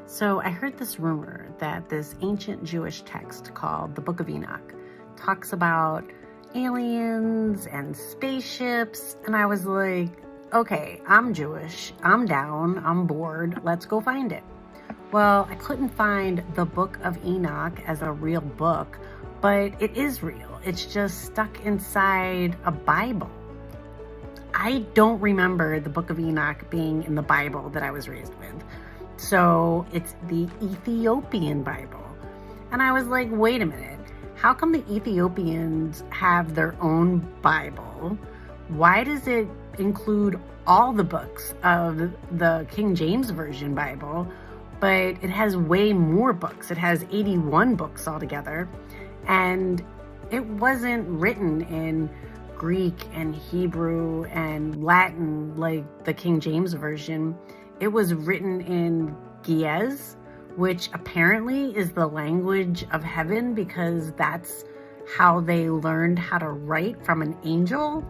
So I heard this rumor that this ancient Jewish text called the Book of Enoch talks about aliens and spaceships. And I was like, okay, I'm Jewish. I'm down. I'm bored. Let's go find it. Well, I couldn't find the Book of Enoch as a real book, but it is real. It's just stuck inside a Bible. I don't remember the Book of Enoch being in the Bible that I was raised with. So it's the Ethiopian Bible. And I was like, wait a minute. How come the Ethiopians have their own Bible? Why does it include all the books of the King James Version Bible, but it has way more books? It has 81 books altogether. And it wasn't written in Greek and Hebrew and Latin like the King James Version. It was written in Ge'ez, which apparently is the language of heaven because that's how they learned how to write from an angel.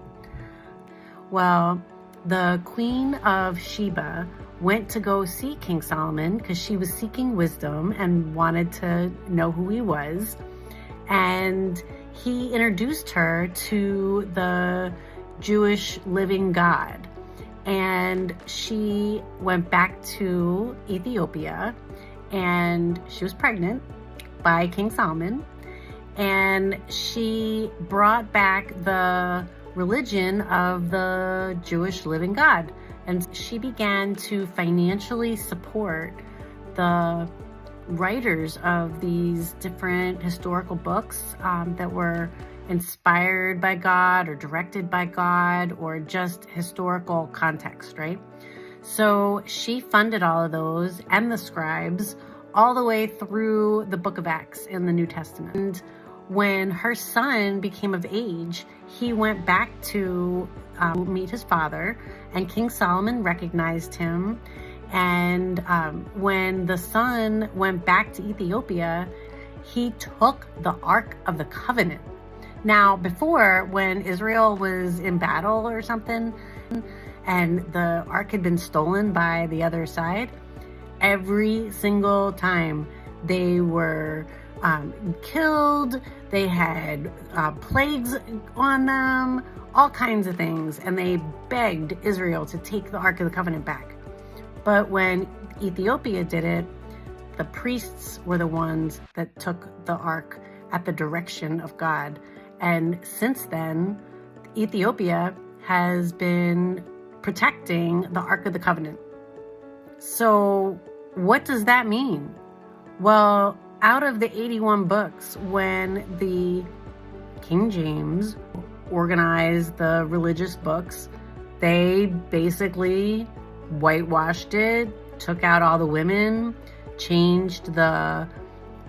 Well, the Queen of Sheba went to go see King Solomon because she was seeking wisdom and wanted to know who he was. And he introduced her to the Jewish living God. And she went back to Ethiopia and she was pregnant by King Solomon. And she brought back the religion of the Jewish living God. And she began to financially support the writers of these different historical books that were inspired by God or directed by God or just historical context, right? So she funded all of those and the scribes all the way through the book of Acts in the New Testament. And when her son became of age, he went back to meet his father, and King Solomon recognized him. And when the son went back to Ethiopia, he took the Ark of the Covenant. Now, before, when Israel was in battle or something, and the Ark had been stolen by the other side, every single time they were killed, they had plagues on them, all kinds of things, and they begged Israel to take the Ark of the Covenant back. But when Ethiopia did it, the priests were the ones that took the Ark at the direction of God. And since then, Ethiopia has been protecting the Ark of the Covenant. So what does that mean? Well, out of the 81 books, when the King James organized the religious books, they basically whitewashed it, took out all the women, changed the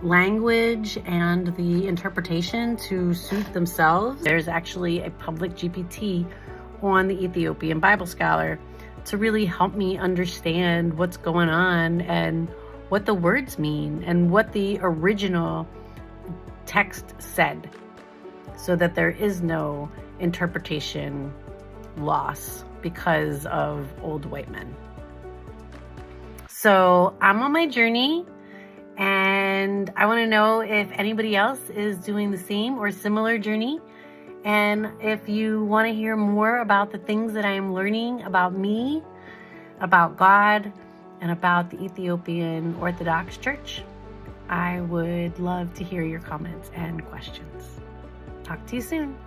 language and the interpretation to suit themselves. There's actually a public GPT on the Ethiopian Bible Scholar to really help me understand what's going on and what the words mean and what the original text said, so that there is no interpretation loss because of old white men. So I'm on my journey, and I want to know if anybody else is doing the same or similar journey. And if you want to hear more about the things that I am learning about me, about God, and about the Ethiopian Orthodox Church, I would love to hear your comments and questions. Talk to you soon.